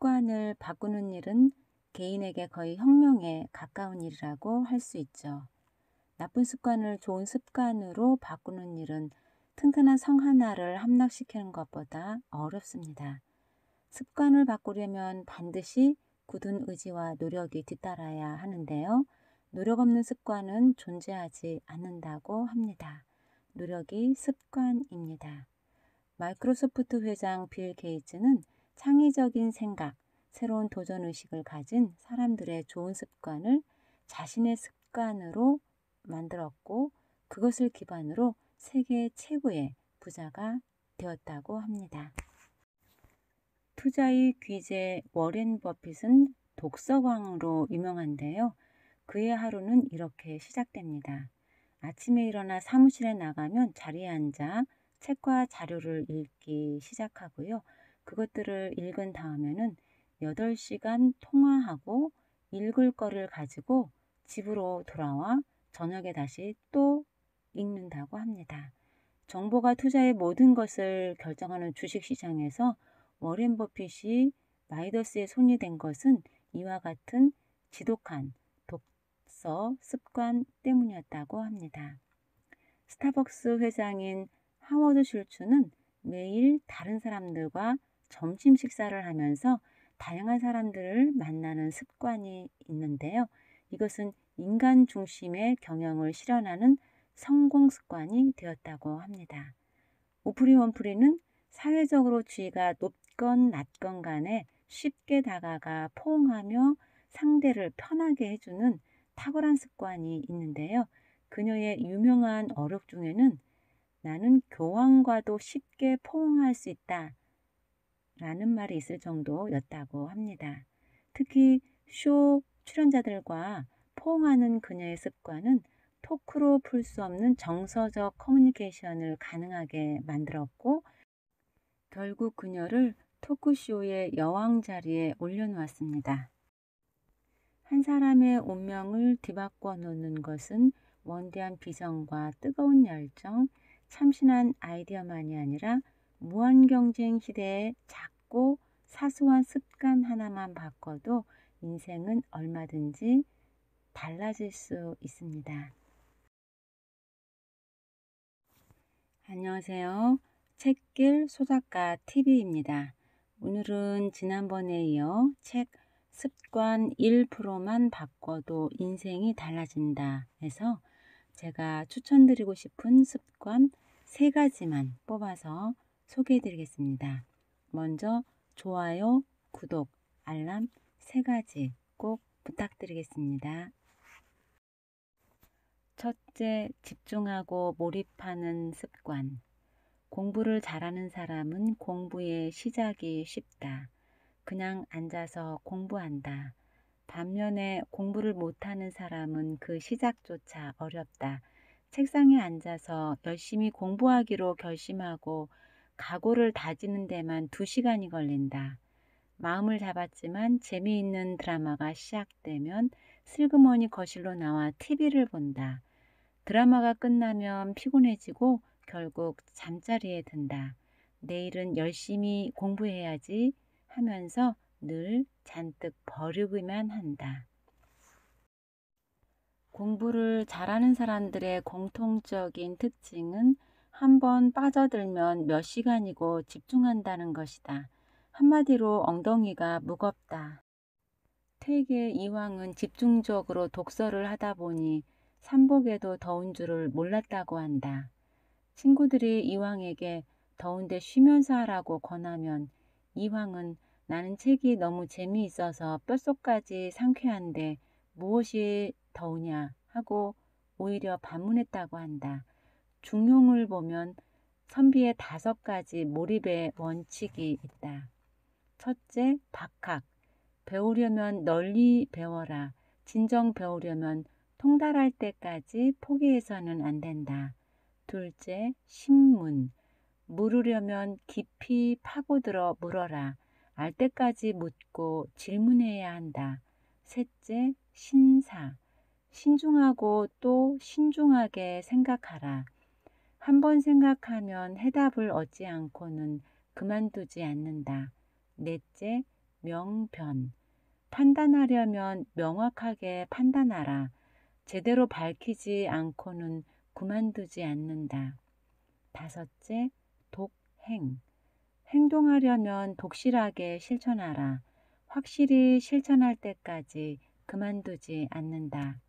습관을 바꾸는 일은 개인에게 거의 혁명에 가까운 일이라고 할 수 있죠. 나쁜 습관을 좋은 습관으로 바꾸는 일은 튼튼한 성 하나를 함락시키는 것보다 어렵습니다. 습관을 바꾸려면 반드시 굳은 의지와 노력이 뒤따라야 하는데요. 노력 없는 습관은 존재하지 않는다고 합니다. 노력이 습관입니다. 마이크로소프트 회장 빌 게이츠는 창의적인 생각, 새로운 도전 의식을 가진 사람들의 좋은 습관을 자신의 습관으로 만들었고 그것을 기반으로 세계 최고의 부자가 되었다고 합니다. 투자의 귀재 워렌 버핏은 독서광으로 유명한데요. 그의 하루는 이렇게 시작됩니다. 아침에 일어나 사무실에 나가면 자리에 앉아 책과 자료를 읽기 시작하고요. 그것들을 읽은 다음에는 8시간 통화하고 읽을 거를 가지고 집으로 돌아와 저녁에 다시 또 읽는다고 합니다. 정보가 투자의 모든 것을 결정하는 주식시장에서 워렌 버핏이 마이더스의 손이 된 것은 이와 같은 지독한 독서 습관 때문이었다고 합니다. 스타벅스 회장인 하워드 슐츠는 매일 다른 사람들과 점심 식사를 하면서 다양한 사람들을 만나는 습관이 있는데요. 이것은 인간 중심의 경영을 실현하는 성공 습관이 되었다고 합니다. 오프리 원프리는 사회적으로 지위가 높건 낮건 간에 쉽게 다가가 포옹하며 상대를 편하게 해주는 탁월한 습관이 있는데요. 그녀의 유명한 어록 중에는 나는 교황과도 쉽게 포옹할 수 있다 라는 말이 있을 정도였다고 합니다. 특히 쇼 출연자들과 포옹하는 그녀의 습관은 토크로 풀 수 없는 정서적 커뮤니케이션을 가능하게 만들었고 결국 그녀를 토크쇼의 여왕 자리에 올려놓았습니다. 한 사람의 운명을 뒤바꿔 놓는 것은 원대한 비전과 뜨거운 열정, 참신한 아이디어만이 아니라 무한 경쟁 시대의 작고 사소한 습관 하나만 바꿔도 인생은 얼마든지 달라질 수 있습니다. 안녕하세요. 책길 소작가 TV입니다. 오늘은 지난번에 이어 책 습관 1%만 바꿔도 인생이 달라진다 해서 제가 추천드리고 싶은 습관 3가지만 뽑아서 소개해 드리겠습니다. 먼저 좋아요, 구독, 알람 3가지 꼭 부탁드리겠습니다. 첫째, 집중하고 몰입하는 습관. 공부를 잘하는 사람은 공부의 시작이 쉽다. 그냥 앉아서 공부한다. 반면에 공부를 못하는 사람은 그 시작조차 어렵다. 책상에 앉아서 열심히 공부하기로 결심하고 각오를 다지는 데만 2시간이 걸린다. 마음을 잡았지만 재미있는 드라마가 시작되면 슬그머니 거실로 나와 TV를 본다. 드라마가 끝나면 피곤해지고 결국 잠자리에 든다. 내일은 열심히 공부해야지 하면서 늘 잔뜩 버리기만 한다. 공부를 잘하는 사람들의 공통적인 특징은 한번 빠져들면 몇 시간이고 집중한다는 것이다. 한마디로 엉덩이가 무겁다. 퇴계 이황은 집중적으로 독서를 하다 보니 삼복에도 더운 줄을 몰랐다고 한다. 친구들이 이황에게 더운데 쉬면서 하라고 권하면 이황은 나는 책이 너무 재미있어서 뼛속까지 상쾌한데 무엇이 더우냐 하고 오히려 반문했다고 한다. 중용을 보면 선비의 5가지 몰입의 원칙이 있다. 첫째, 박학. 배우려면 널리 배워라. 진정 배우려면 통달할 때까지 포기해서는 안 된다. 둘째, 신문. 물으려면 깊이 파고들어 물어라. 알 때까지 묻고 질문해야 한다. 셋째, 신사. 신중하고 또 신중하게 생각하라. 한 번 생각하면 해답을 얻지 않고는 그만두지 않는다. 넷째, 명변. 판단하려면 명확하게 판단하라. 제대로 밝히지 않고는 그만두지 않는다. 5째, 독행. 행동하려면 독실하게 실천하라. 확실히 실천할 때까지 그만두지 않는다.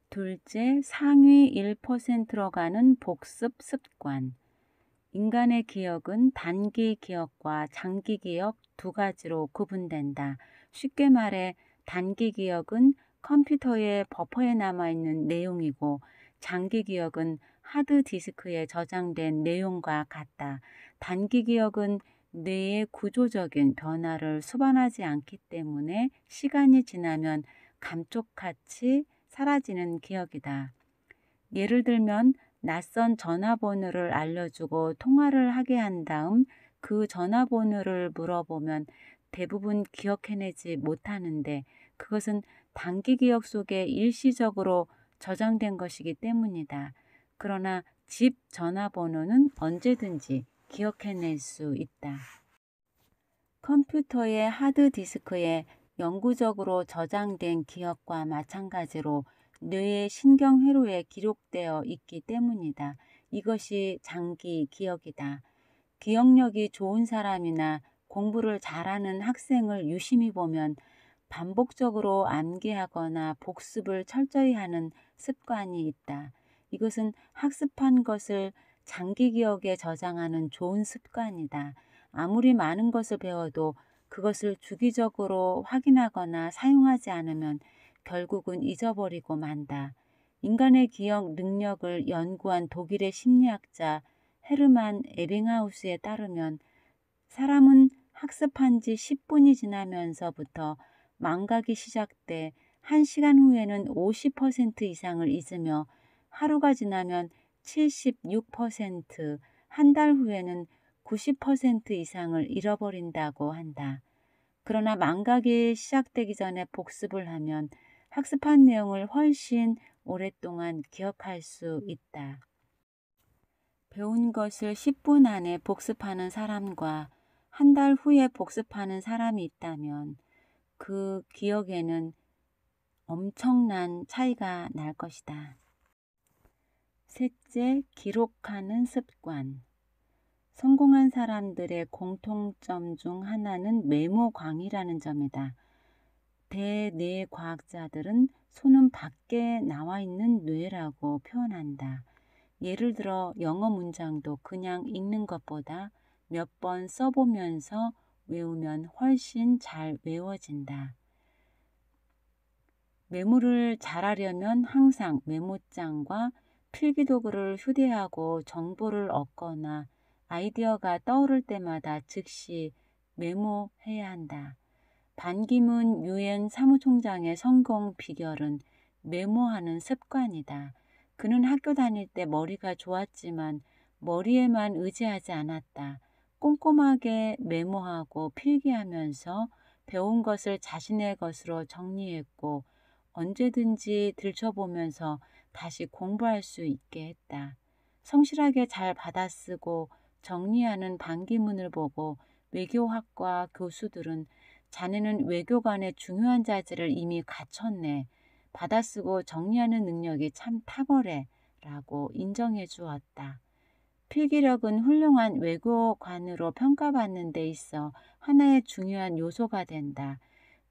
둘째, 상위 1%로 가는 복습 습관. 인간의 기억은 단기 기억과 장기 기억 두 가지로 구분된다. 쉽게 말해 단기 기억은 컴퓨터의 버퍼에 남아있는 내용이고 장기 기억은 하드디스크에 저장된 내용과 같다. 단기 기억은 뇌의 구조적인 변화를 수반하지 않기 때문에 시간이 지나면 감쪽같이 사라지는 기억이다. 예를 들면 낯선 전화번호를 알려주고 통화를 하게 한 다음 그 전화번호를 물어보면 대부분 기억해내지 못하는데 그것은 단기 기억 속에 일시적으로 저장된 것이기 때문이다. 그러나 집 전화번호는 언제든지 기억해낼 수 있다. 컴퓨터의 하드디스크에 영구적으로 저장된 기억과 마찬가지로 뇌의 신경회로에 기록되어 있기 때문이다. 이것이 장기 기억이다. 기억력이 좋은 사람이나 공부를 잘하는 학생을 유심히 보면 반복적으로 암기하거나 복습을 철저히 하는 습관이 있다. 이것은 학습한 것을 장기 기억에 저장하는 좋은 습관이다. 아무리 많은 것을 배워도 그것을 주기적으로 확인하거나 사용하지 않으면 결국은 잊어버리고 만다. 인간의 기억 능력을 연구한 독일의 심리학자 헤르만 에빙하우스에 따르면 사람은 학습한 지 10분이 지나면서부터 망각이 시작돼 1시간 후에는 50% 이상을 잊으며 하루가 지나면 76%, 한 달 후에는 90% 이상을 잃어버린다고 한다. 그러나 망각이 시작되기 전에 복습을 하면 학습한 내용을 훨씬 오랫동안 기억할 수 있다. 배운 것을 10분 안에 복습하는 사람과 한 달 후에 복습하는 사람이 있다면 그 기억에는 엄청난 차이가 날 것이다. 셋째, 기록하는 습관. 성공한 사람들의 공통점 중 하나는 메모광이라는 점이다. 대뇌과학자들은 손은 밖에 나와 있는 뇌라고 표현한다. 예를 들어 영어 문장도 그냥 읽는 것보다 몇 번 써보면서 외우면 훨씬 잘 외워진다. 메모를 잘하려면 항상 메모장과 필기도구를 휴대하고 정보를 얻거나 아이디어가 떠오를 때마다 즉시 메모해야 한다. 반기문 유엔 사무총장의 성공 비결은 메모하는 습관이다. 그는 학교 다닐 때 머리가 좋았지만 머리에만 의지하지 않았다. 꼼꼼하게 메모하고 필기하면서 배운 것을 자신의 것으로 정리했고 언제든지 들춰보면서 다시 공부할 수 있게 했다. 성실하게 잘 받아쓰고 정리하는 반기문을 보고 외교학과 교수들은 자네는 외교관의 중요한 자질을 이미 갖췄네. 받아쓰고 정리하는 능력이 참 탁월해. 라고 인정해 주었다. 필기력은 훌륭한 외교관으로 평가받는 데 있어 하나의 중요한 요소가 된다.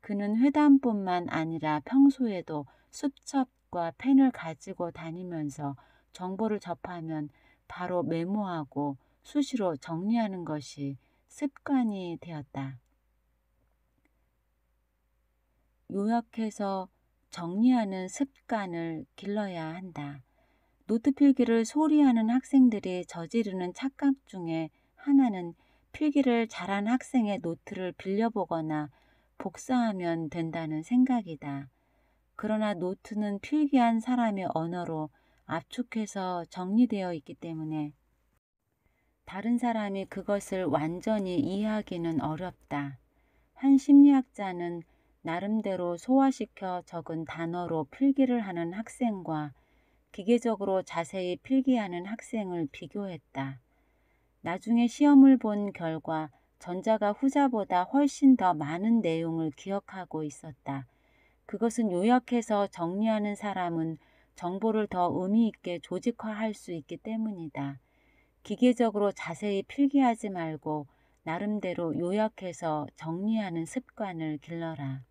그는 회담뿐만 아니라 평소에도 수첩과 펜을 가지고 다니면서 정보를 접하면 바로 메모하고 수시로 정리하는 것이 습관이 되었다. 요약해서 정리하는 습관을 길러야 한다. 노트 필기를 소홀히 하는 학생들이 저지르는 착각 중에 하나는 필기를 잘한 학생의 노트를 빌려보거나 복사하면 된다는 생각이다. 그러나 노트는 필기한 사람의 언어로 압축해서 정리되어 있기 때문에 다른 사람이 그것을 완전히 이해하기는 어렵다. 한 심리학자는 나름대로 소화시켜 적은 단어로 필기를 하는 학생과 기계적으로 자세히 필기하는 학생을 비교했다. 나중에 시험을 본 결과 전자가 후자보다 훨씬 더 많은 내용을 기억하고 있었다. 그것은 요약해서 정리하는 사람은 정보를 더 의미 있게 조직화할 수 있기 때문이다. 기계적으로 자세히 필기하지 말고 나름대로 요약해서 정리하는 습관을 길러라.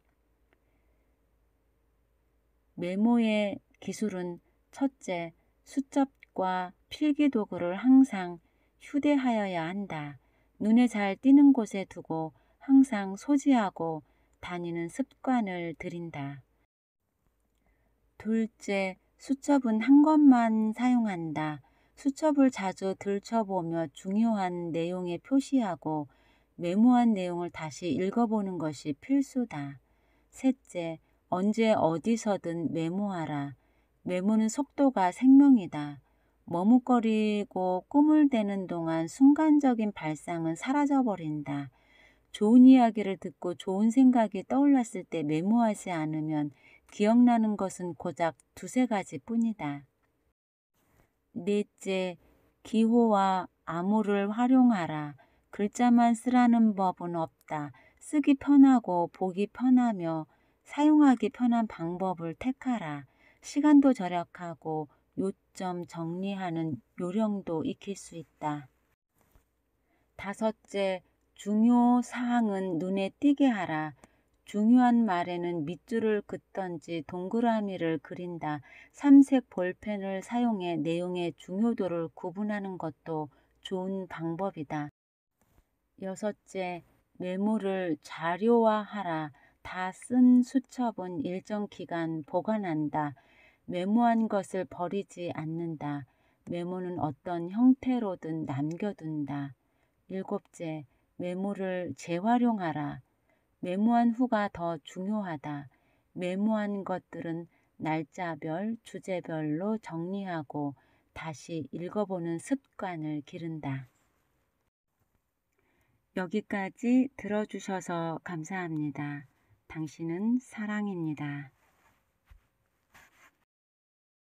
메모의 기술은 첫째, 수첩과 필기 도구를 항상 휴대하여야 한다. 눈에 잘 띄는 곳에 두고 항상 소지하고 다니는 습관을 들인다. 둘째, 수첩은 한 권만 사용한다. 수첩을 자주 들춰보며 중요한 내용에 표시하고 메모한 내용을 다시 읽어보는 것이 필수다. 셋째, 언제 어디서든 메모하라. 메모는 속도가 생명이다. 머뭇거리고 꿈을 대는 동안 순간적인 발상은 사라져버린다. 좋은 이야기를 듣고 좋은 생각이 떠올랐을 때 메모하지 않으면 기억나는 것은 고작 두세 가지 뿐이다. 넷째, 기호와 암호를 활용하라. 글자만 쓰라는 법은 없다. 쓰기 편하고 보기 편하며 사용하기 편한 방법을 택하라. 시간도 절약하고 요점 정리하는 요령도 익힐 수 있다. 다섯째, 중요 사항은 눈에 띄게 하라. 중요한 말에는 밑줄을 긋던지 동그라미를 그린다. 삼색 볼펜을 사용해 내용의 중요도를 구분하는 것도 좋은 방법이다. 여섯째, 메모를 자료화하라. 다 쓴 수첩은 일정 기간 보관한다. 메모한 것을 버리지 않는다. 메모는 어떤 형태로든 남겨둔다. 일곱째, 메모를 재활용하라. 메모한 후가 더 중요하다. 메모한 것들은 날짜별, 주제별로 정리하고 다시 읽어보는 습관을 기른다. 여기까지 들어주셔서 감사합니다. 당신은 사랑입니다.